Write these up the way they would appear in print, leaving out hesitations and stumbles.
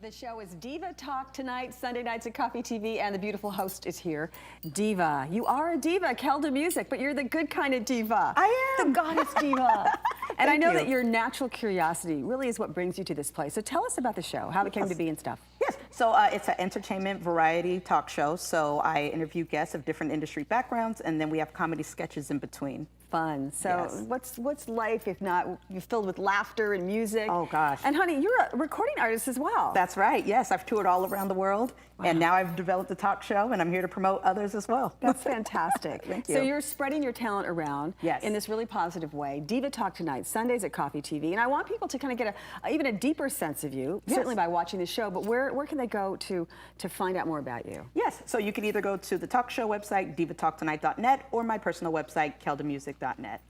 The show is Diva Talk tonight, Sunday nights at Coffee TV, and the beautiful host is here, Diva. You are a diva, Keldamuzik, but you're the good kind of diva. I am. The goddess diva. And I know you. that your natural curiosity really is what brings you to this place. So tell us about the show, how it came to be and stuff. Yes, so it's an entertainment variety talk show. So I interview guests of different industry backgrounds, and then we have comedy sketches in between. Fun. So Yes. what's life if not you're filled with laughter and music? Oh, gosh. And honey, you're a recording artist as well. That's right, yes. I've toured all around the world, and now I've developed a talk show, and I'm here to promote others as well. That's fantastic. Thank So you. you're spreading your talent around in this really positive way. Diva Talk tonight, Sundays at Coffee TV. And I want people to kind of get even a deeper sense of you, certainly by watching the show, but where can they go to find out more about you? Yes, so you can either go to the talk show website, divatalktonight.net, or my personal website, keldamuzik.net.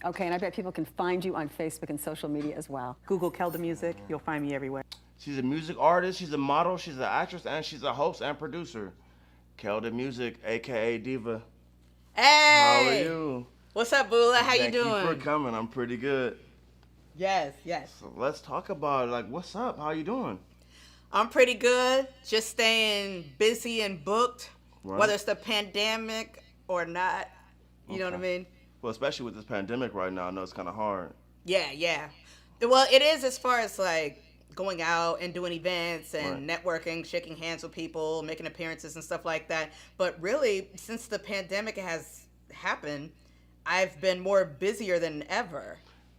Okay, and I bet people can find you on Facebook and social media as well. Google Keldamuzik, you'll find me everywhere. She's a music artist, she's a model, she's an actress, and she's a host and producer. Keldamuzik, aka Diva. Hey! How are you? What's up, Bula? How you doing? Thank you for coming. I'm pretty good. Yes, yes. So let's talk about it. Like, what's up? How you doing? I'm pretty good. Just staying busy and booked, Right. whether it's the pandemic or not. You know what I mean? Well, especially with this pandemic right now, I know it's kind of hard. Yeah, yeah. Well, it is as far as like going out and doing events and networking, shaking hands with people, making appearances and stuff like that. But really, since the pandemic has happened, I've been more busier than ever.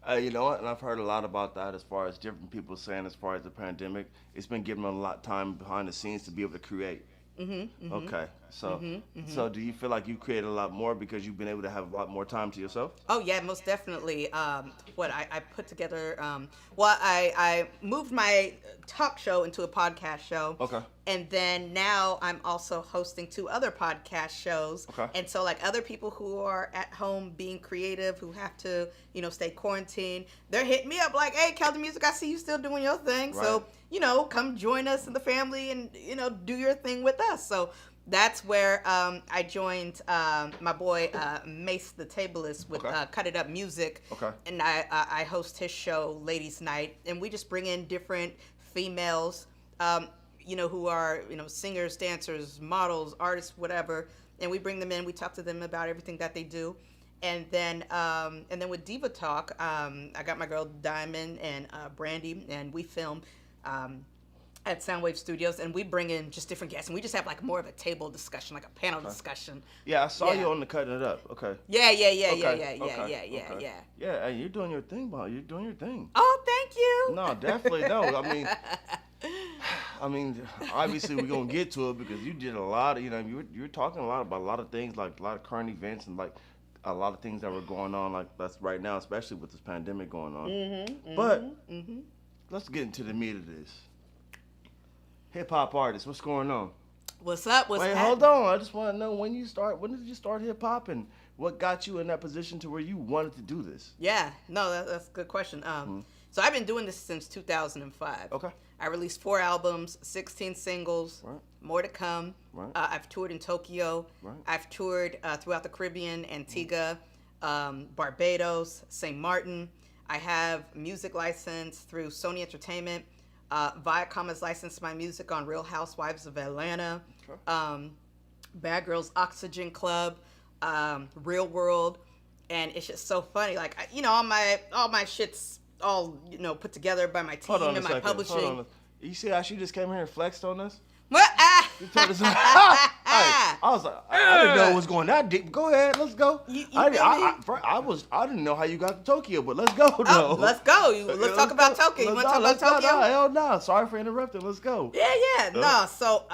You know what? And I've heard a lot about that as far as different people saying as far as the pandemic. It's been giving them a lot of time behind the scenes to be able to create. Okay. So so do you feel like you created a lot more because you've been able to have a lot more time to yourself? Oh yeah, most definitely. I put together, I moved my talk show into a podcast show. Okay. And then now I'm also hosting 2 other podcast shows. Okay. And so like other people who are at home being creative, who have to, stay quarantined, they're hitting me up like, hey, Keldamuzik, I see you still doing your thing. Right. So, come join us in the family and, do your thing with us. So that's where I joined my boy Mace the Tableist with Cut It Up Music. Okay. And I host his show, Ladies Night. And we just bring in different females, who are, singers, dancers, models, artists, whatever. And we bring them in. We talk to them about everything that they do. And then with Diva Talk, I got my girl Diamond and Brandy, and we film at Soundwave Studios, and we bring in just different guests, and we just have like more of a table discussion, like a panel discussion. Yeah, I saw you on the Cutting It Up. Okay. Yeah. Yeah, hey, you're doing your thing, Bob. You're doing your thing. Oh, thank you. No, definitely no. I mean, obviously we're gonna get to it because you did a lot of, you were talking a lot about a lot of things, like a lot of current events and like a lot of things that were going on, like that's right now, especially with this pandemic going on. But let's get into the meat of this. Hip hop artists, what's going on? What's up? Wait, hold on. I just want to know when did you start hip hop and what got you in that position to where you wanted to do this? Yeah, no, that's a good question. So I've been doing this since 2005. Okay. I released 4 albums, 16 singles, Right. more to come. Right. I've toured in Tokyo. Right. I've toured throughout the Caribbean, Antigua, Barbados, St. Martin. I have music license through Sony Entertainment. Viacom has licensed my music on Real Housewives of Atlanta, Bad Girls Oxygen Club, Real World, and it's just so funny. Like all my shit's all put together by my team and my publishing. Hold on. You see how she just came here and flexed on us? What? You told us, I was like, I didn't know it was going that deep. Go ahead, let's go. I didn't know how you got to Tokyo, but let's go. Oh, let's go. Let's talk about Tokyo. You want to talk about Tokyo? No, hell no. Sorry for interrupting. Let's go. Yeah. No. So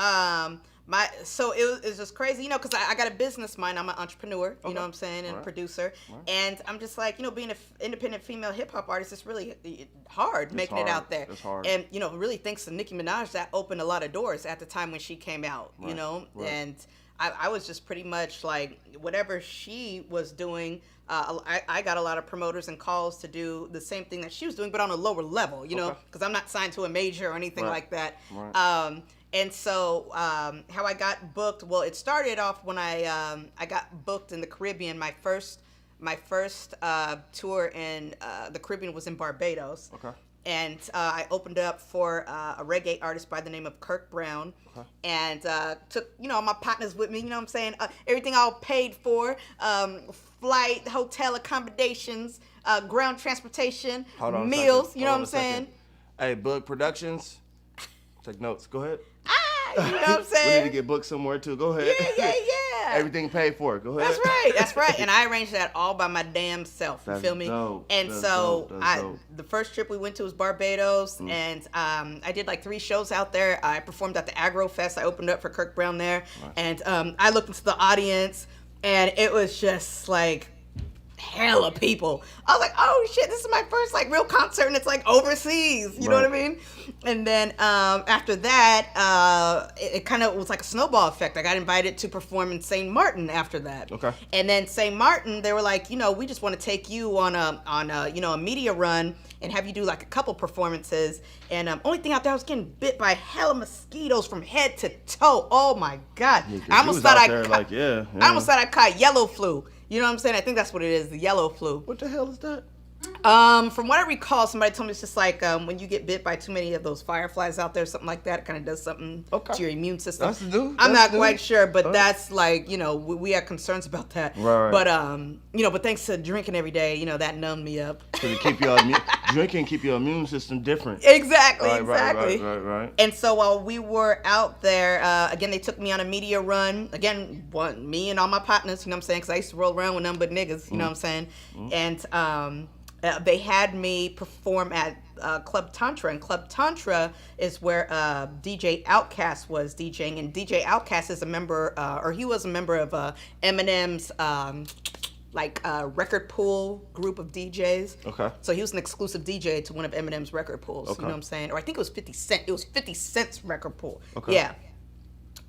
it was just crazy, because I got a business mind. I'm an entrepreneur, you know what I'm saying, and producer. And I'm just like, being an independent female hip hop artist is really hard making it out there. It's hard. And, really thanks to Nicki Minaj, that opened a lot of doors at the time when she came out, and I was just pretty much like whatever she was doing. I got a lot of promoters and calls to do the same thing that she was doing, but on a lower level, because I'm not signed to a major or anything like that. Right. And so how I got booked, well, it started off when I got booked in the Caribbean. My first tour in the Caribbean was in Barbados. Okay. and I opened up for a reggae artist by the name of Kirk Brown, and took all my partners with me. You know what I'm saying? Everything all paid for, flight, hotel accommodations, ground transportation, meals. You know what I'm saying? Hey, Book Productions, take notes. Go ahead. You know what I'm saying? We need to get booked somewhere too. Go ahead. Yeah. Everything paid for. Go ahead. That's right. And I arranged that all by my damn self. You feel me? Dope. And That's dope. dope. The first trip we went to was Barbados, and I did like 3 shows out there. I performed at the Agro Fest. I opened up for Kirk Brown there, and I looked into the audience, and it was just like hella people. I was like, oh shit, this is my first like real concert, and it's like overseas. You know what I mean? And then after that, it kind of was like a snowball effect. I got invited to perform in St. Martin after that. Okay. And then St. Martin, they were like, we just want to take you on a media run and have you do like a couple performances. And only thing out there, I was getting bit by hella mosquitoes from head to toe. Oh my God! I almost thought I almost thought I caught yellow flu. You know what I'm saying? I think that's what it is, the yellow flu. What the hell is that? From what I recall, somebody told me it's just like when you get bit by too many of those fireflies out there, something like that. It kind of does something to your immune system. That's new. I'm not quite sure, but that's like, we had concerns about that. Right. But but thanks to drinking every day, that numbed me up. To keep your drinking keep your immune system different. Exactly. Right. And so while we were out there, again, they took me on a media run. Again, me and all my partners, you know what I'm saying? Because I used to roll around with nothing but niggas, you know what I'm saying? And they had me perform at Club Tantra, and Club Tantra is where DJ Outcast was DJing, and DJ Outcast is a member, or he was a member of Eminem's record pool group of DJs. Okay. So he was an exclusive DJ to one of Eminem's record pools. Okay. You know what I'm saying? Or I think it was 50 Cent. It was 50 Cent's record pool. Okay. Yeah.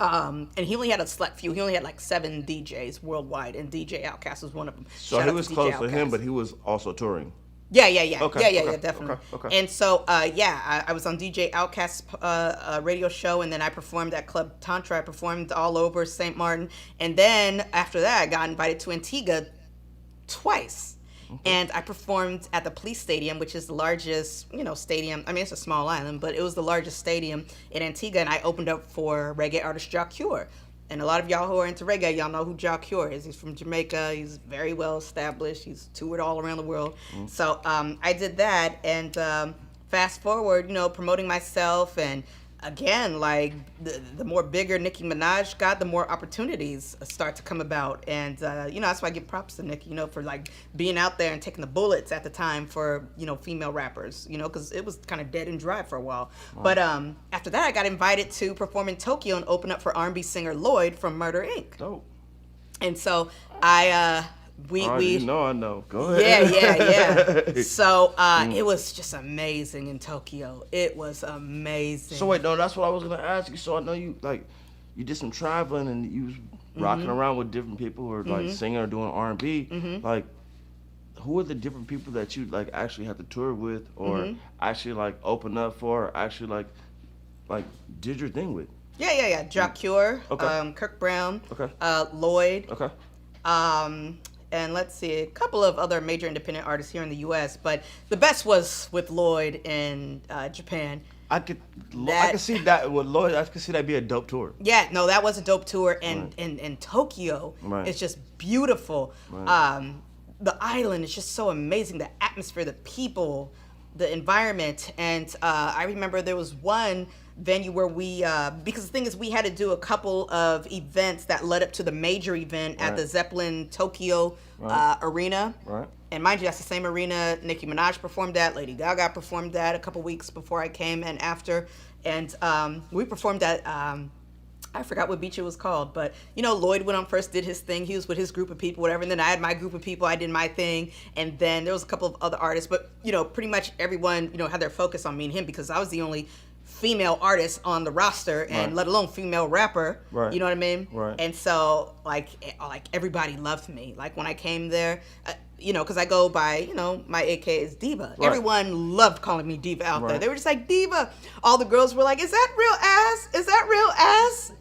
And he only had a select few. He only had like 7 DJs worldwide, and DJ Outcast was one of them. So he was close to him, but he was also touring. Yeah. Okay, Yeah, definitely. Okay. And so, I was on DJ Outcast's radio show, and then I performed at Club Tantra. I performed all over St. Martin. And then after that, I got invited to Antigua twice. And I performed at the Police Stadium, which is the largest, stadium. I mean, it's a small island, but it was the largest stadium in Antigua, and I opened up for reggae artist Ja Cure. And a lot of y'all who are into reggae, y'all know who Ja Cure is. He's from Jamaica. He's very well established. He's toured all around the world. So I did that, and fast forward, promoting myself, and again, like the more bigger Nicki Minaj got, the more opportunities start to come about. And that's why I give props to Nicki, for like being out there and taking the bullets at the time for female rappers, because it was kind of dead and dry for a while. Wow. But after that, I got invited to perform in Tokyo and open up for R&B singer Lloyd from Murder Inc. Dope. And so I know. Go ahead. Yeah. So it was just amazing in Tokyo. It was amazing. So wait, no, that's what I was gonna ask you. So I know you did some traveling and you was rocking around with different people who are like singing or doing R&B. Like, who are the different people that you like actually had to tour with, or actually like open up for, or actually like did your thing with? Yeah. Ja Cure, Okay. Kirk Brown, Okay. Lloyd. Okay. And let's see, a couple of other major independent artists here in the U.S., but the best was with Lloyd in Japan. I could see that with Lloyd. I could see that be a dope tour. Yeah, no, that was a dope tour, and in Tokyo, it's just beautiful. Right. The island is just so amazing. The atmosphere, the people, the environment, and I remember there was one venue where we, because the thing is, we had to do a couple of events that led up to the major event at the Zeppelin Tokyo Arena. Right. And mind you, that's the same arena Nicki Minaj performed at, Lady Gaga performed at a couple weeks before I came and after. And we performed at, I forgot what beach it was called, but Lloyd went on first, did his thing. He was with his group of people, whatever. And then I had my group of people. I did my thing. And then there was a couple of other artists, but pretty much everyone, had their focus on me and him, because I was the only female artist on the roster, and let alone female rapper. Right. You know what I mean? Right. And so like everybody loved me. Like when I came there, because I go by, my AK is Diva. Right. Everyone loved calling me Diva out there. They were just like, Diva. All the girls were like, is that real ass? Is that real ass?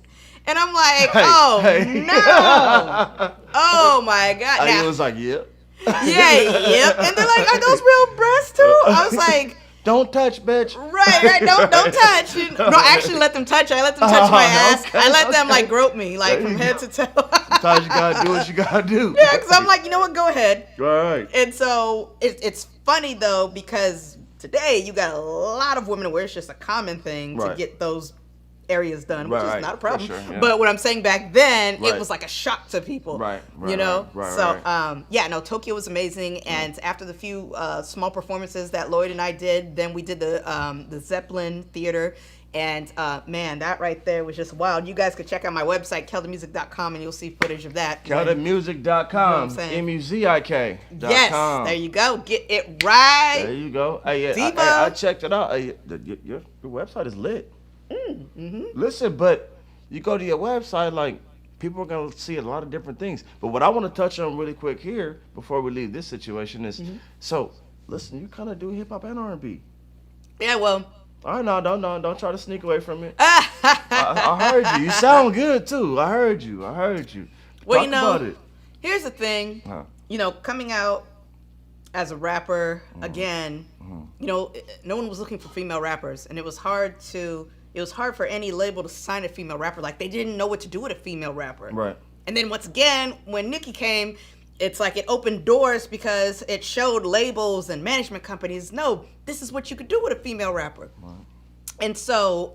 And I'm like, no. Oh my God. And it was like, yep. Yeah. And they're like, are those real breasts too? I was like, Don't touch, bitch. Right. Don't touch. No, I actually let them touch. I let them touch my ass. Okay, I let them like grope me, like There from you head go. to toe. Sometimes you gotta do what you gotta do. Yeah, because I'm like, you know what? Go ahead. All right. And so it's funny though, because today you got a lot of women where it's just a common thing to Right. get those areas done, which Right, is not a for problem. sure, yeah. But what I'm saying back then, Right. it was like a shock to people. Right, You know? right, So, right. yeah, no, Tokyo was amazing. And after the few small performances that Lloyd and I did, then we did the Zeppelin Theater. And man, that right there was just wild. You guys could check out my website, keldamuzik.com, and you'll see footage of that. Keldamuzik.com. saying? MUZIK.com. Yes, there you go. Get it right. There you go. Hey, yeah, Diva. I checked it out. Hey, your website is lit. Listen, but you go to your website, like, people are going to see a lot of different things. But what I want to touch on really quick here before we leave this situation is, so, listen, you kind of do hip-hop and R&B. Yeah, well. All right, no, don't try to sneak away from it. I heard you. You sound good, too. I heard you. Well, Talk you know, about it. here's the thing. You know, coming out as a rapper, again, you know, no one was looking for female rappers. And it was hard for any label to sign a female rapper. Like, they didn't know what to do with a female rapper. Right. And then once again, when Nicki came, it's like it opened doors because it showed labels and management companies, no, this is what you could do with a female rapper. Right. And so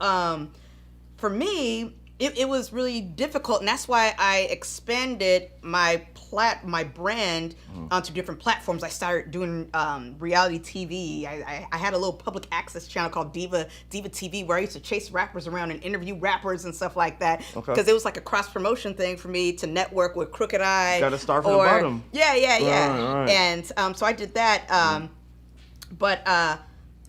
for me, it was really difficult. And that's why I expanded my brand onto different platforms. I started doing reality TV. I had a little public access channel called Diva TV, where I used to chase rappers around and interview rappers and stuff like that. Because it was like a cross promotion thing for me to network with Crooked Eye. Got to start from the bottom. Yeah. Right. And so I did that. But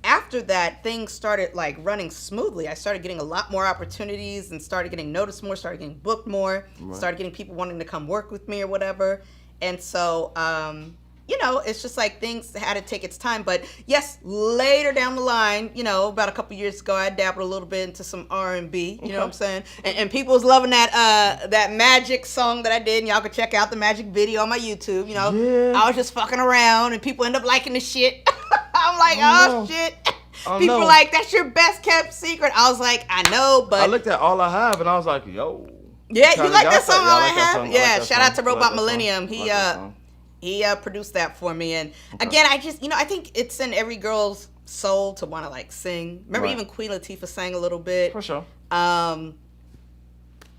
after that, things started like running smoothly. I started getting a lot more opportunities and started getting noticed more, started getting booked more, started getting people wanting to come work with me or whatever. And so, you know, it's just like things had to take its time. But yes, later down the line, you know, about a couple years ago, I dabbled a little bit into some R&B, you know what I'm saying? And people was loving that Magic song that I did. And y'all can check out the Magic video on my YouTube, you know. Yeah. I was just fucking around and people end up liking the shit. I'm like, oh shit. People are like, that's your best kept secret. I was like, I know, but I looked at All I Have and I was like, yo. Yeah, you like that song, All I Have? Song. Yeah, shout out to Robot Millennium. He produced that for me. And again, I just, you know, I think it's in every girl's soul to want to like sing. Remember even Queen Latifah sang a little bit. For sure. You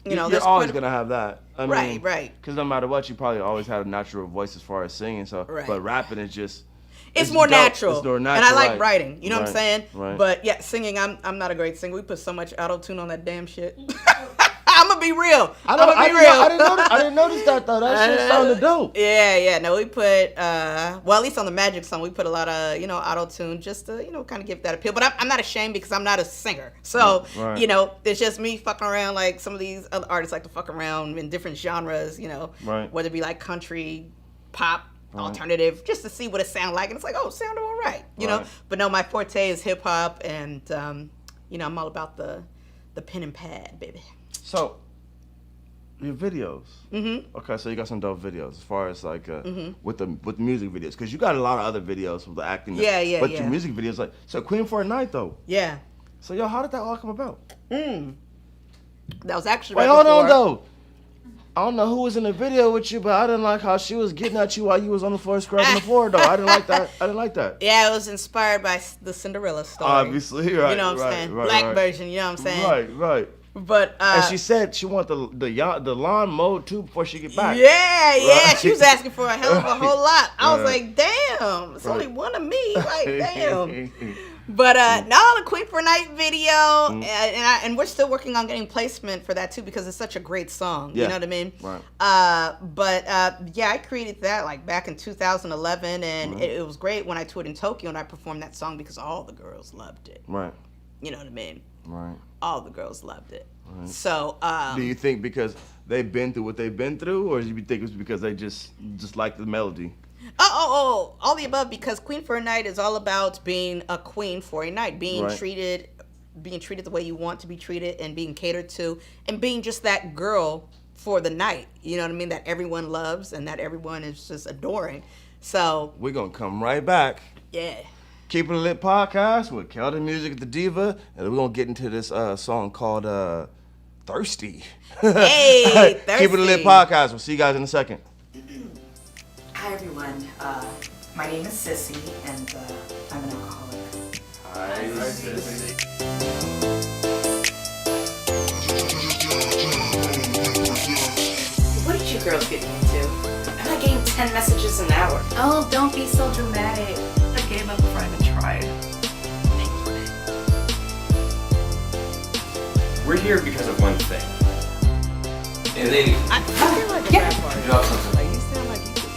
know, you're always going to have that. I mean, right. Because no matter what, you probably always had a natural voice as far as singing. So, but rapping is just... It's more natural. It's more natural. And I like writing. You know what I'm saying? Right. But yeah, singing, I'm not a great singer. We put so much auto-tune on that damn shit. I'm going to be real. I didn't notice that, though. That shit sounded dope. Yeah. No, we put, well, at least on the Magic song, we put a lot of, you know, auto-tune just to, you know, kind of give that appeal. But I'm not ashamed because I'm not a singer. So, you know, it's just me fucking around like some of these other artists like to fuck around in different genres, you know, whether it be like country, pop, alternative, just to see what it sounds like. And it's like, oh, it sounded all right, you know. But no, my forte is hip-hop. And, you know, I'm all about the pen and pad, baby. So, your videos. Okay, so you got some dope videos as far as like with the music videos, because you got a lot of other videos with the acting. But your music videos, like, so Queen for a Night though. Yeah. So yo, how did that all come about? That was actually Wait, hold on though. I don't know who was in the video with you, but I didn't like how she was getting at you while you was on the floor scrubbing the floor, though. I didn't like that. Yeah, it was inspired by the Cinderella story. Obviously, right. You know what I'm saying? Black version, you know what I'm saying? Right. But and she said she wanted the lawn mowed too before she get back. Yeah. She was asking for a hell of a whole lot. I was like, damn, it's only one of me. Like, damn. But no, the Queen for a Night video, and we're still working on getting placement for that too because it's such a great song. You know what I mean? Right. But I created that like back in 2011, and it was great when I toured in Tokyo and I performed that song because all the girls loved it. Right. You know what I mean? Right. All the girls loved it. Right. So. Do you think because they've been through what they've been through, or do you think it's because they just like the melody? Oh, all the above, because Queen for a Night is all about being a queen for a night, being treated the way you want to be treated and being catered to, and being just that girl for the night, you know what I mean, that everyone loves and that everyone is just adoring. So we're going to come right back. Yeah. Keepin It Lit podcast with Keldamuzik, the Diva, and we're gonna get into this song called Thirsty. Hey, Thirsty. Keepin It Lit podcast. We'll see you guys in a second. Hi everyone, my name is Sissy and I'm an alcoholic. Hi, Sissy. What did you girls get me into? I'm not getting 10 messages an hour. Oh, don't be so dramatic. I gave up before I even tried. We're here because of one thing. And lady, I feel like a bad part. drop something. Like, you sound like you just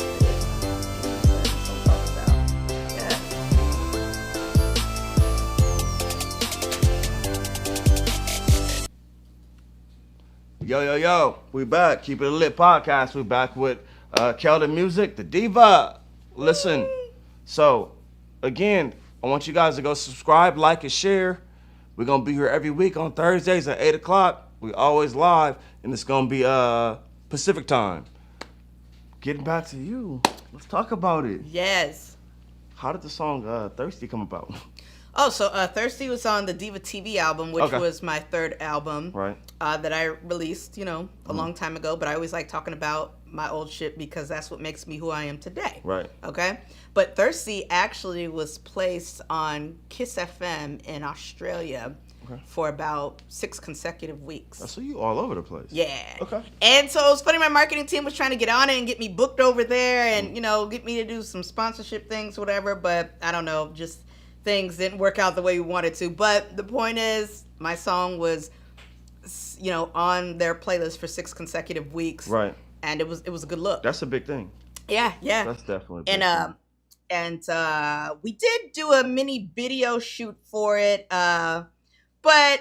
Yo, we back. Keepin It Lit podcast. We back with Keldamuzik, the Diva. Listen, so again, I want you guys to go subscribe, like, and share. We're gonna be here every week on Thursdays at 8 o'clock. We always live, and it's gonna be Pacific time. Getting back to you, let's talk about it. Yes. How did the song Thirsty come about? Oh, so Thirsty was on the Diva TV album, which was my third album, Right. that I released, a long time ago. But I always like talking about my old shit because that's what makes me who I am today. Right. Okay. But Thirsty actually was placed on Kiss FM in Australia for about 6 consecutive weeks. So you all over the place. Yeah. Okay. And so it was funny, my marketing team was trying to get on it and get me booked over there and, get me to do some sponsorship things, whatever. But I don't know, just things didn't work out the way we wanted to. But the point is, my song was, on their playlist for 6 consecutive weeks. Right. And it was a good look. That's a big thing. Yeah. That's definitely a big thing. And we did do a mini video shoot for it. But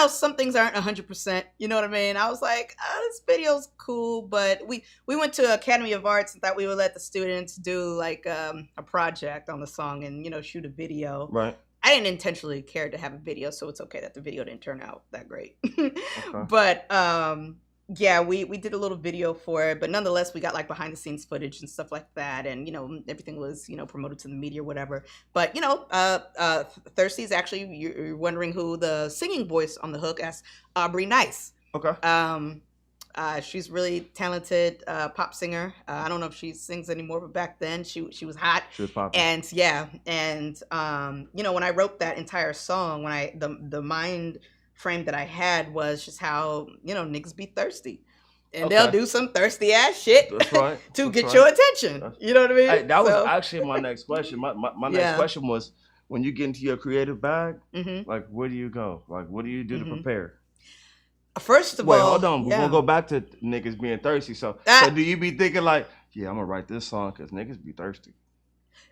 some things aren't 100%. You know what I mean? I was like, this video's cool, but we went to Academy of Arts and thought we would let the students do like a project on the song and shoot a video. Right. I didn't intentionally care to have a video, so it's okay that the video didn't turn out that great. Okay. But yeah, we did a little video for it, but nonetheless, we got like behind the scenes footage and stuff like that, and everything was promoted to the media, or whatever. But Thirsty is actually, you're wondering who the singing voice on the hook as Aubrey Nice. Okay. She's really talented pop singer. I don't know if she sings anymore, but back then she was hot. She was popping. And yeah, and when I wrote that entire song, when the mind frame that I had was just how niggas be thirsty, and they'll do some thirsty ass shit to get your attention. You know what I mean? Hey, that was actually my next question. My next question was, when you get into your creative bag, like where do you go? Like what do you do to prepare? First of all, hold on. We're gonna go back to niggas being thirsty. So do you be thinking like, yeah, I'm gonna write this song because niggas be thirsty,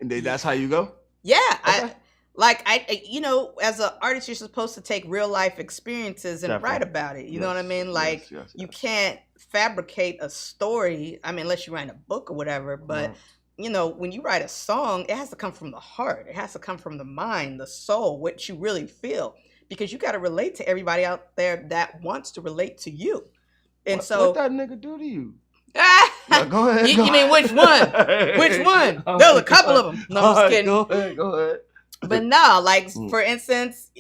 and that's how you go? Yeah. Okay. As an artist, you're supposed to take real life experiences and write about it. You know what I mean? Like, you can't fabricate a story. I mean, unless you write a book or whatever. But, when you write a song, it has to come from the heart. It has to come from the mind, the soul, what you really feel. Because you got to relate to everybody out there that wants to relate to you. And what that nigga do to you? No, go ahead. You mean which one? Which one? There was a couple of them. No, I'm just kidding. Go ahead. But no, like, for instance,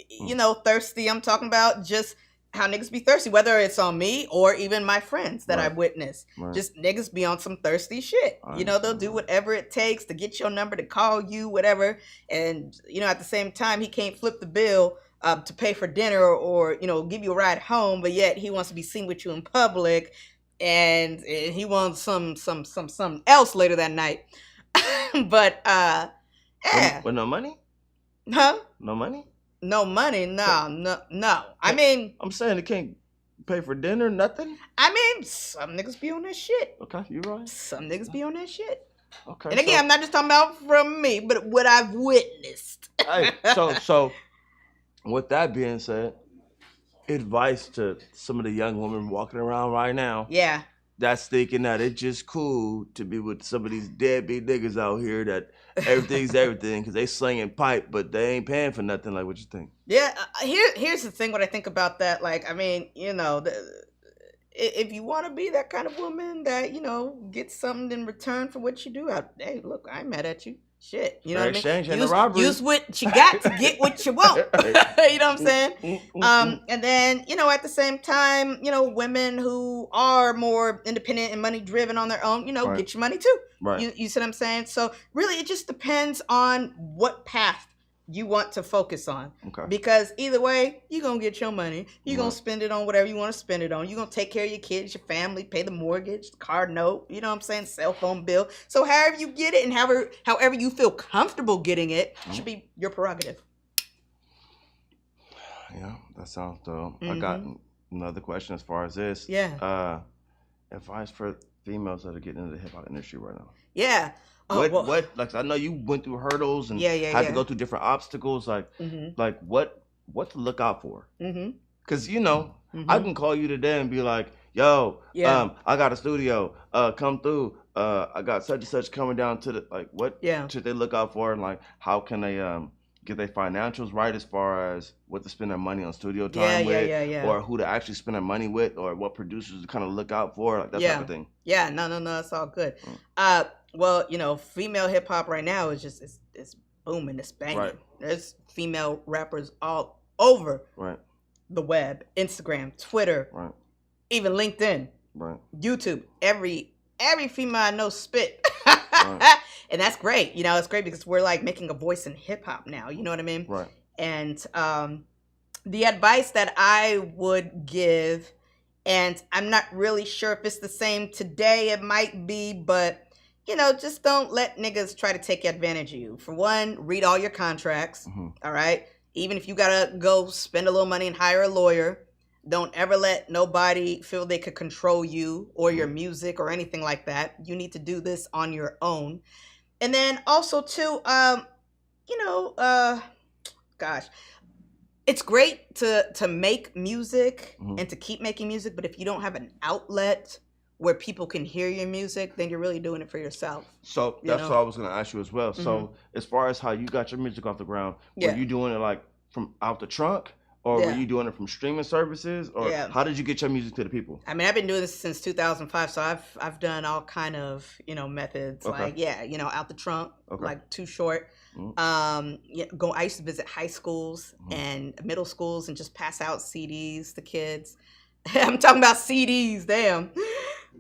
thirsty, I'm talking about just how niggas be thirsty, whether it's on me or even my friends that I've witnessed. Right. Just niggas be on some thirsty shit. They'll do whatever it takes to get your number, to call you, whatever. And, at the same time, he can't flip the bill to pay for dinner or give you a ride home, but yet he wants to be seen with you in public, and he wants some else later that night. But, yeah. With no money? Huh? No money? No money? No. I mean, I'm saying they can't pay for dinner, nothing? I mean, some niggas be on that shit. Okay, you right. Some niggas be on that shit. Okay. And again, I'm not just talking about from me, but what I've witnessed. Hey, so with that being said, advice to some of the young women walking around right now. Yeah. That's thinking that it's just cool to be with some of these deadbeat niggas out here that everything's everything because they slinging pipe, but they ain't paying for nothing. Like, what you think? Yeah, here's the thing. What I think about that, like, I mean, if you want to be that kind of woman that gets something in return for what you do, hey, look, I ain't mad at you. shit, you know what I mean? Exchange and the robbery. Use what you got to get what you want. You know what I'm saying? And then, you know, at the same time, you know, women who are more independent and money driven on their own, you know, get your money too. Right. You see what I'm saying? So really, it just depends on what path you want to focus on. Okay. Because either way, you're going to get your money. You're going to spend it on whatever you want to spend it on. You're going to take care of your kids, your family, pay the mortgage, the car note, you know what I'm saying, cell phone bill. So however you get it and however you feel comfortable getting it should be your prerogative. Yeah, that sounds dope. I got another question as far as this. Yeah. Advice for females that are getting into the hip hop industry right now. Yeah. What like I know you went through hurdles and had to go through different obstacles. Like what to look out for? Because you know I can call you today and be like, yo, I got a studio, come through. I got such and such coming down to the like. What should they look out for? And like, how can they get their financials right as far as what to spend their money on studio time with, or who to actually spend their money with, or what producers to kind of look out for, like that type of thing. Yeah, no, it's all good. Well, you know, female hip hop right now is just it's booming, it's banging. Right. There's female rappers all over the web, Instagram, Twitter, even LinkedIn, YouTube. Every female I know spit. And that's great. You know, it's great because we're like making a voice in hip hop now. You know what I mean? Right. And the advice that I would give, and I'm not really sure if it's the same today, it might be, but you know, just don't let niggas try to take advantage of you. For one, read all your contracts. All right. Even if you gotta go spend a little money and hire a lawyer, don't ever let nobody feel they could control you or your music or anything like that. You need to do this on your own. And then also too, you know, gosh, it's great to make music and to keep making music, but if you don't have an outlet where people can hear your music, then you're really doing it for yourself. So that's what I was going to ask you as well. So as far as how you got your music off the ground, were you doing it like from out the trunk? Or were you doing it from streaming services? Or how did you get your music to the people? I mean, I've been doing this since 2005, so I've done all kind of, you know, methods. Like, you know, out the trunk, like Too Short. I used to visit high schools and middle schools and just pass out CDs to kids. I'm talking about CDs, damn.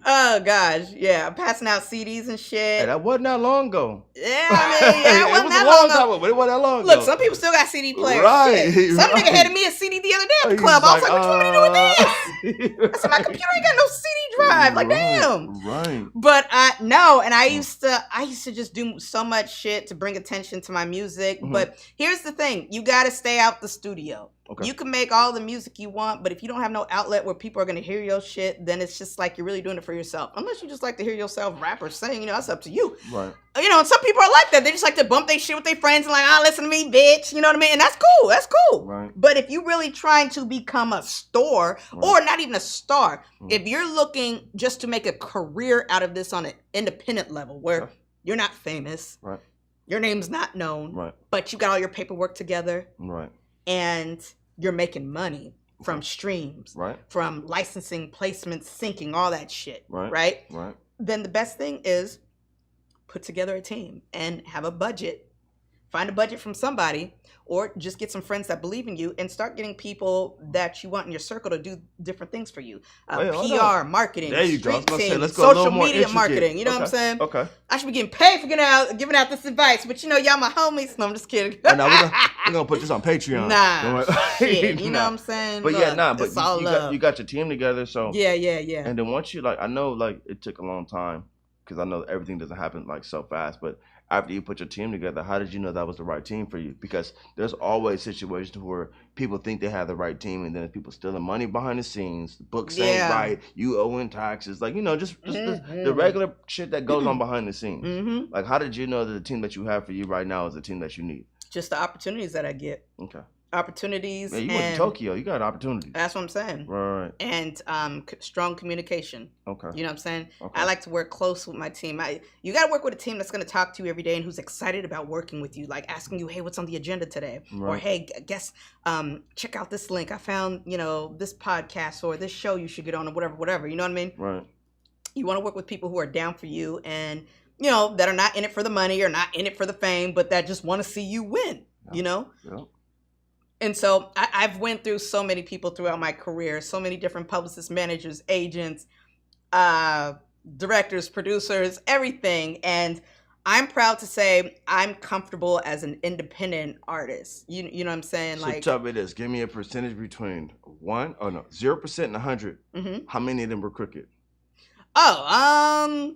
Oh gosh, yeah, I'm passing out CDs and shit. Hey, that wasn't that long ago. Yeah, I mean, it wasn't that long ago. But it wasn't that long ago. Look, some people still got CD players. Right. Shit. Some nigga handed me a CD the other day at the club. I was like, what you want me to do with this? I said, my computer ain't got no CD drive. Like, damn. Right. But no, and I used to just do so much shit to bring attention to my music. But here's the thing: you got to stay out the studio. Okay. You can make all the music you want, but if you don't have no outlet where people are going to hear your shit, then it's just like you're really doing it for yourself. Unless you just like to hear yourself rap or sing, you know, that's up to you. Right. You know, and some people are like that. They just like to bump their shit with their friends and like, listen to me, bitch. You know what I mean? And that's cool. That's cool. Right. But if you're really trying to become a star or not even a star, if you're looking just to make a career out of this on an independent level where you're not famous, your name's not known, but you got all your paperwork together, and you're making money from streams, from licensing, placements, syncing, all that shit, right? Then the best thing is put together a team and have a budget. Find a budget from somebody, or just get some friends that believe in you and start getting people that you want in your circle to do different things for you. PR, marketing, street team, social media marketing. You know what I'm saying? Okay. I should be getting paid for giving out this advice, but you know, y'all my homies. No, I'm just kidding. We're gonna put this on Patreon. Nah, shit. You know what I'm saying? But Look, but you got your team together, so yeah. And then once you I know it took a long time because I know everything doesn't happen so fast, but after you put your team together, how did you know that was the right team for you? Because there's always situations where people think they have the right team, and then people stealing money behind the scenes, the books ain't right, you owing taxes, just the regular shit that goes on behind the scenes. Like, how did you know that the team that you have for you right now is the team that you need? Just the opportunities that I get. Okay. Opportunities. Man, you went to Tokyo. You got opportunities. That's what I'm saying. Right. And strong communication. Okay. You know what I'm saying? Okay. I like to work close with my team. You got to work with a team that's going to talk to you every day and who's excited about working with you, like asking you, hey, what's on the agenda today? Right. Or, hey, guess, check out this link. I found, this podcast or this show you should get on or whatever. You know what I mean? Right. You want to work with people who are down for you and you know, that are not in it for the money or not in it for the fame, but that just want to see you win, you know? Yeah. And so I've went through so many people throughout my career, so many different publicists, managers, agents, directors, producers, everything. And I'm proud to say I'm comfortable as an independent artist. You know what I'm saying? So like, tell me this. Give me a percentage between 0% and 100. Mm-hmm. How many of them were crooked? Oh,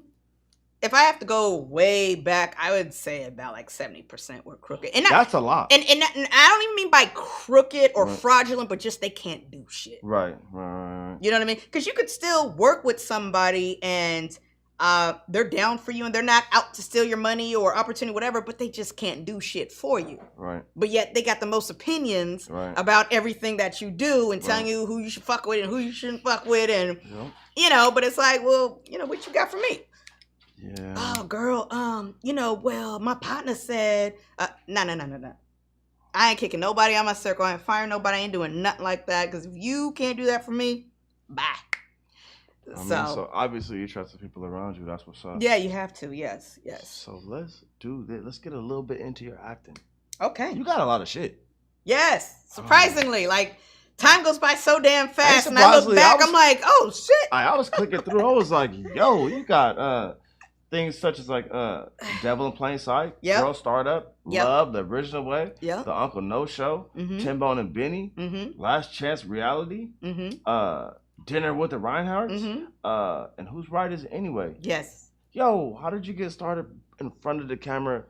if I have to go way back, I would say about like 70% were crooked. And that's a lot. And I don't even mean by crooked or fraudulent, but just they can't do shit. Right. You know what I mean? Because you could still work with somebody and they're down for you and they're not out to steal your money or opportunity, whatever, but they just can't do shit for you. Right. But yet they got the most opinions about everything that you do and telling you who you should fuck with and who you shouldn't fuck with. And, you know, but it's like, well, you know, what you got for me? Yeah. Oh, girl, you know, well, my partner said, no. I ain't kicking nobody out of my circle. I ain't firing nobody. I ain't doing nothing like that. Because if you can't do that for me, bye. So obviously you trust the people around you. That's what's up. Yeah, you have to. Yes. So let's do this. Let's get a little bit into your acting. Okay. You got a lot of shit. Yes. Surprisingly, like time goes by so damn fast, and I look back, I'm like, oh shit. I was clicking through. I was like, yo, you got things such as like Devil in Plain Sight, Girl Startup, Love, The Original Way, The Uncle No Show, Timbone and Benny, Last Chance Reality, Dinner with the Reinhardts, and Whose Right Is It Anyway? Yes. Yo, how did you get started in front of the camera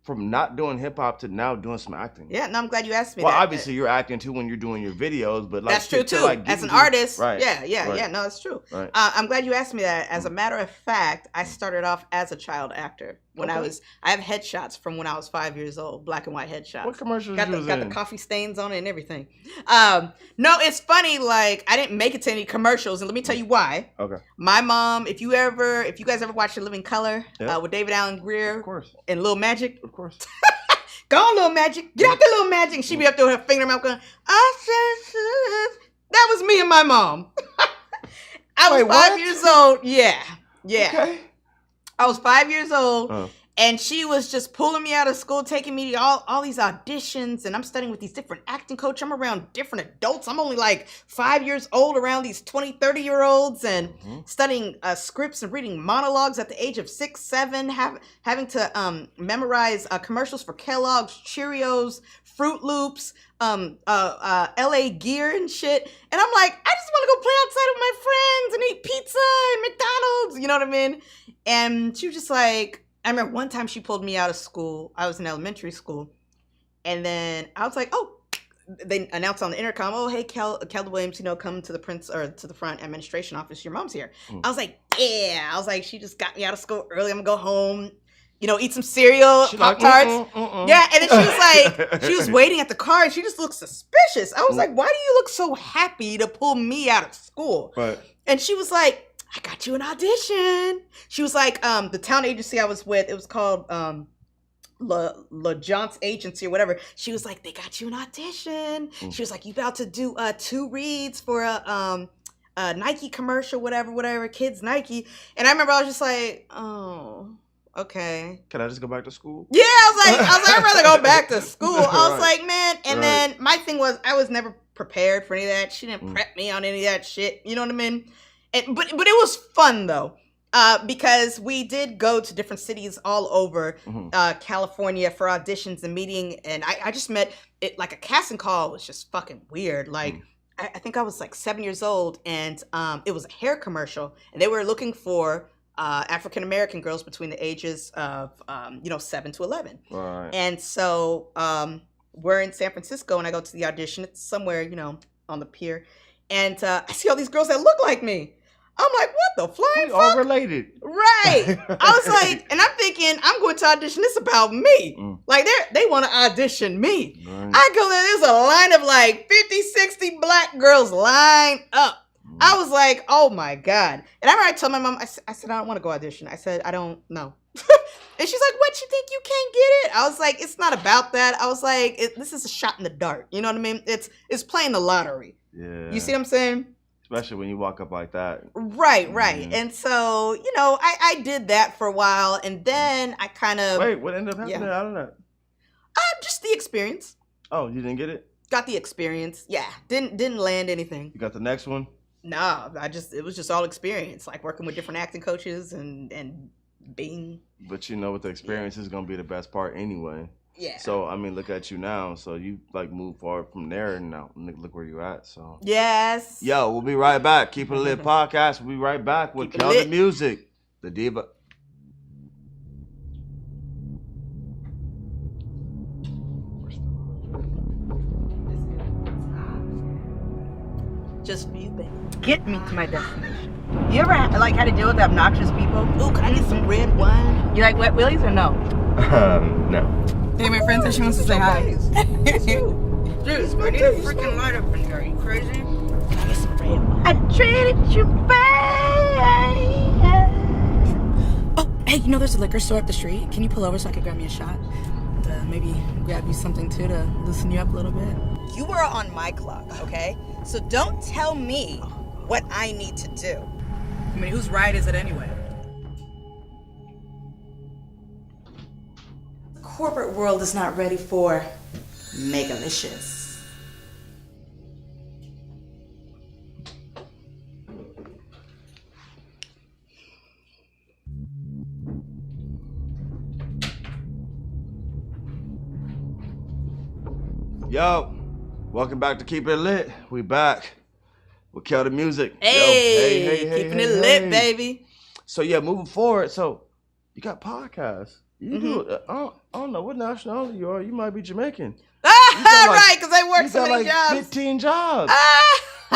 from not doing hip hop to now doing some acting? Yeah, no, I'm glad you asked me that. Well, obviously you're acting too when you're doing your videos, but like that's true too. Like, as an artist, right. Yeah. No, that's true. Right. I'm glad you asked me that. As a matter of fact, I started off as a child actor when I have headshots from when I was 5 years old, black and white headshots. What commercials got you was got in? the coffee stains on it and everything. No, it's funny. Like I didn't make it to any commercials, and let me tell you why. Okay. My mom, if you guys ever watched The Living Color with David Allen Greer, of course, and Lil Magic, of course. Go on, Little Magic. Get out there, Little Magic. And she be up there with her finger in her mouth going, that was me and my mom. I was 5 years old. Yeah. Okay. I was 5 years old. And she was just pulling me out of school, taking me to all these auditions. And I'm studying with these different acting coaches. I'm around different adults. I'm only like 5 years old around these 20, 30-year-olds and studying scripts and reading monologues at the age of 6, 7, having to memorize commercials for Kellogg's, Cheerios, Fruit Loops, LA Gear and shit. And I'm like, I just want to go play outside with my friends and eat pizza and McDonald's. You know what I mean? And she was just like, I remember one time she pulled me out of school. I was in elementary school. And then I was like, oh, they announced on the intercom, oh, hey, Kelda Williams, come to the front administration office. Your mom's here. I was like, yeah. I was like, she just got me out of school early. I'm going to go home, eat some cereal, Pop-Tarts. Yeah. And then she was like, she was waiting at the car and she just looked suspicious. I was like, why do you look so happy to pull me out of school? Right. And she was like, I got you an audition. She was like, the town agency I was with, it was called La John's Agency or whatever. She was like, they got you an audition. She was like, you about to do 2 reads for a Nike commercial, whatever, kids Nike. And I remember I was just like, oh, okay. Can I just go back to school? Yeah, I was like, I'd rather go back to school. I was like, man. And then my thing was, I was never prepared for any of that. She didn't prep me on any of that shit. You know what I mean? But it was fun though, because we did go to different cities all over California for auditions and meeting, and I just met it like a casting call was just fucking weird. Like I think I was like 7 years old, and it was a hair commercial, and they were looking for African American girls between the ages of 7 to 11. Right. And so we're in San Francisco, and I go to the audition. It's somewhere on the pier, and I see all these girls that look like me. I'm like, what the flying fuck? All related. Right. I was like, and I'm thinking, I'm going to audition. This about me. Like, they want to audition me. Right. I go there. There's a line of like 50, 60 black girls lined up. I was like, oh my God. And I remember I told my mom, I said, I don't want to go audition. I said, I don't know. And she's like, what, you think you can't get it? I was like, it's not about that. I was like, this is a shot in the dark. You know what I mean? It's playing the lottery. Yeah. You see what I'm saying? Especially when you walk up like that. Right. And so, you know, I did that for a while, and then I kind of... Wait, what ended up happening out of that? Just the experience. Oh, you didn't get it? Got the experience. Yeah. Didn't land anything. You got the next one? No, it was just all experience, like working with different acting coaches and being... But you know what, the experience is going to be the best part anyway. Yeah. So, I mean, look at you now. So you like move forward from there, and now look where you're at. So yes. Yo, we'll be right back. Keepin It Lit podcast. We'll be right back with Keldamuzik, the Diva. Just for you, baby. Get me to my destination. You ever like had to deal with obnoxious people? Ooh, can I get some red wine? You like wet willies or no? No. Hey, my friend said she wants to say hi. Dude, I need a freaking light up in here. Are you crazy? Can I get some red wine? I treated you bad. Oh, hey, you know there's a liquor store up the street. Can you pull over so I can grab me a shot? Maybe grab you something too to loosen you up a little bit. You are on my clock, okay? So don't tell me what I need to do. I mean, whose ride is it anyway? The corporate world is not ready for Megalicious. Yo, welcome back to Keep It Lit. We back with Keldamuzik. Hey, keeping it lit, baby. So yeah, moving forward. So you got podcasts. You do. I don't know what nationality you are. You might be Jamaican. Right, because I work so many jobs. 15 jobs.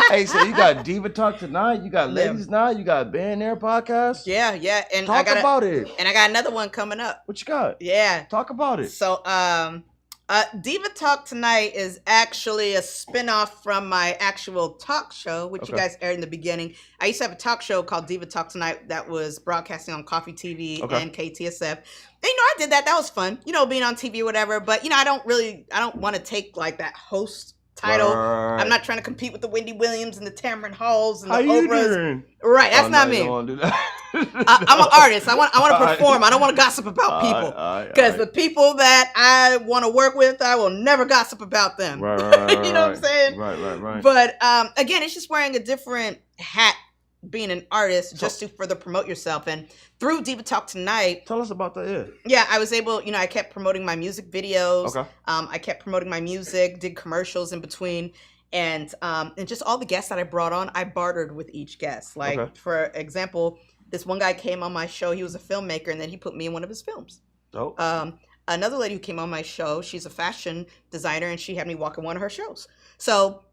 Hey, so you got Diva Talk Tonight. You got Ladies Night. You got Band Air podcast. Yeah, and Talk about it. And I got another one coming up. What you got? Yeah. Talk about it. So, Diva Talk Tonight is actually a spinoff from my actual talk show, which you guys aired in the beginning. I used to have a talk show called Diva Talk Tonight that was broadcasting on Coffee TV and KTSF. And, you know, I did that. That was fun, you know, being on TV or whatever. But, you know, I don't want to take like that host title. Right. I'm not trying to compete with the Wendy Williams and the Tamron Halls and the Oprahs. Right, that's not me. Don't do that. I'm an artist. I want to perform. I don't want to gossip about people because the people that I want to work with, I will never gossip about them. Right, you know what I'm saying? Right. But again, it's just wearing a different hat, being an artist, just to further promote yourself. And through Diva Talk Tonight, tell us about that. Yeah, I was able. You know, I kept promoting my music videos. Okay. I kept promoting my music, did commercials in between. And just all the guests that I brought on, I bartered with each guest. Like, for example, this one guy came on my show. He was a filmmaker, and then he put me in one of his films. Oh. Another lady who came on my show, she's a fashion designer, and she had me walk in one of her shows. So.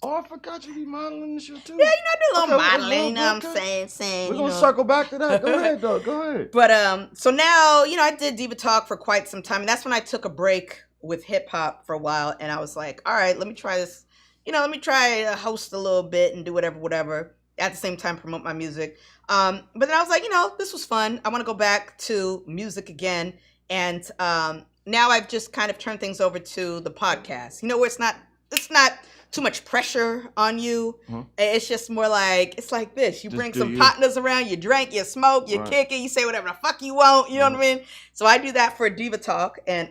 Oh, I forgot you be modeling the show too. Yeah, you know, I do a little modeling. You know what I'm saying? We're going to circle back to that. Go ahead, though. Go ahead. But, so now, you know, I did Diva Talk for quite some time, and that's when I took a break with hip-hop for a while, and I was like, all right, let me try this. You know, let me try to host a little bit and do whatever. At the same time, promote my music. But then I was like, you know, this was fun. I want to go back to music again. And now I've just kind of turned things over to the podcast. You know, where it's not too much pressure on you. Mm-hmm. It's just more like, it's like this. You bring some partners around, you drink, you smoke, you kick it, you say whatever the fuck you want. You know what I mean? So I do that for Diva Talk. And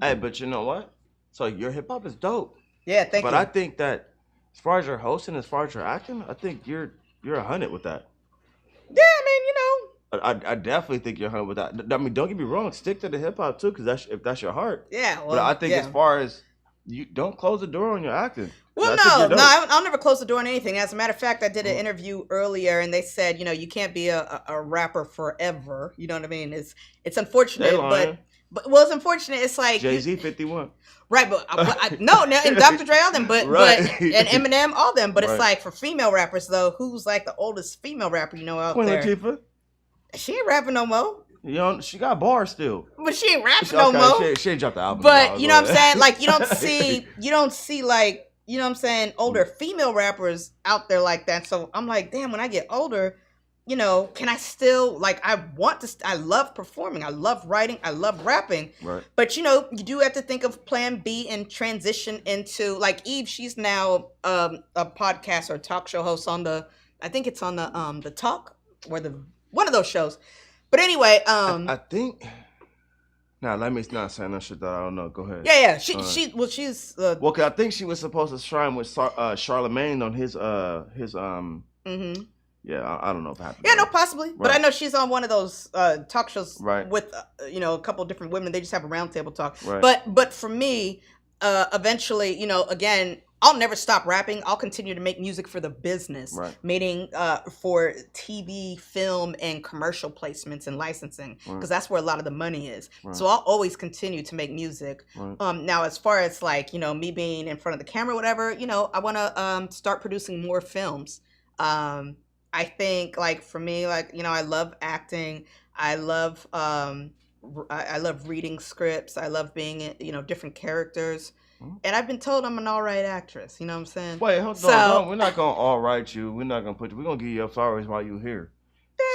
hey, but you know what? So your hip hop is dope. Yeah, thank you. But I think that as far as your hosting, as far as your acting, I think you're 100 with that. Yeah, I mean, you know. I definitely think you're 100 with that. I mean, don't get me wrong. Stick to the hip hop too, because if that's your heart. Yeah. Well, but I think as far as you don't close the door on your acting. Well, no, I'll never close the door on anything. As a matter of fact, I did an interview earlier, and they said, you know, you can't be a rapper forever. You know what I mean? It's unfortunate, but well, it's unfortunate. It's like Jay-Z 51. Right, but no, and Dr. Dre, all them, but and Eminem, all them. But it's like for female rappers though, who's like the oldest female rapper you know out Queen there? Latifah. She ain't rapping no more. You know, she got bars still. But she ain't rapping no more. She ain't dropped the album. But you know what I'm saying? Like you don't see like, you know what I'm saying, older female rappers out there like that. So I'm like, damn, when I get older, you know, can I still, like, I love performing, I love writing, I love rapping. Right. But, you know, you do have to think of plan B and transition into, like, Eve, she's now a podcast or talk show host on I think it's on the Talk, or one of those shows. But anyway, I think. Now, let me not say no shit that I don't know. Go ahead. Yeah. She's. Well, 'cause I think she was supposed to shrine with Charlemagne on his Mm-hmm. Yeah, I don't know if it happened. Yeah, no, possibly. Right. But I know she's on one of those talk shows right. with, you know, a couple different women. They just have a roundtable talk. Right. But for me, eventually, you know, again, I'll never stop rapping. I'll continue to make music for the business, right. meaning for TV, film, and commercial placements and licensing, because that's where a lot of the money is. Right. So I'll always continue to make music. Right. Now, as far as like, you know, me being in front of the camera, whatever, you know, I want to start producing more films. I think, like, for me, like, you know, I love acting. I love reading scripts. I love being, you know, different characters. And I've been told I'm an all right actress. You know what I'm saying? Wait, hold on. We're not going to all right you. We're not going to put you. We're going to give you your flowers while you're here.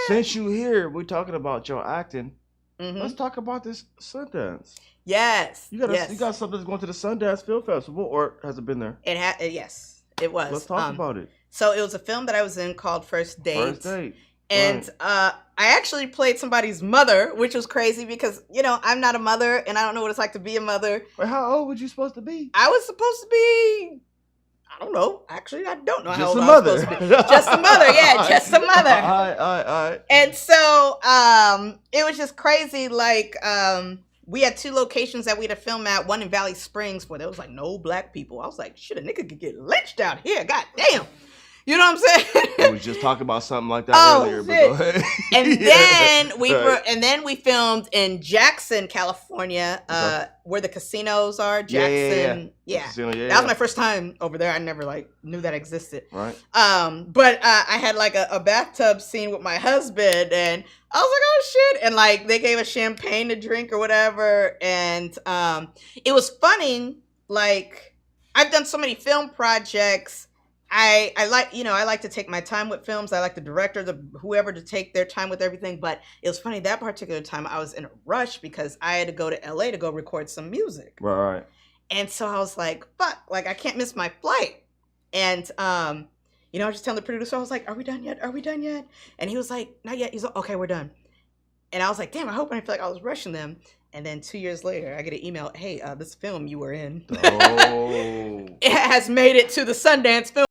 Since you're here, we're talking about your acting. Mm-hmm. Let's talk about this Sundance. Yes. You got something that's going to the Sundance Film Festival, or has it been there? Yes, it was. Let's talk about it. So it was a film that I was in called First Date. First Date. And I actually played somebody's mother, which was crazy because, you know, I'm not a mother and I don't know what it's like to be a mother. Wait, how old were you supposed to be? I was supposed to be, I don't know. Actually, I don't know how old I was supposed to be. Just a mother, yeah, just a mother. All right. And so it was just crazy. Like, we had 2 locations that we had to film at, one in Valley Springs where there was like no black people. I was like, shit, a nigga could get lynched out here. God damn. You know what I'm saying? We was just talking about something like that earlier, but go ahead. And then we filmed in Jackson, California, where the casinos are. Jackson, yeah. Casino, that was my first time over there. I never like knew that existed. Right. But I had like a bathtub scene with my husband, and I was like, oh shit! And like they gave us champagne to drink or whatever, and it was funny. Like I've done so many film projects. I like to take my time with films. I like the director, whoever to take their time with everything. But it was funny that particular time I was in a rush because I had to go to LA to go record some music. Right. And so I was like, fuck, like I can't miss my flight. And you know, I was just telling the producer, I was like, are we done yet? And he was like, not yet. He's like, okay, we're done. And I was like, damn, I hope I didn't feel like I was rushing them. And then 2 years later, I get an email, hey, this film you were in, it has made it to the Sundance Film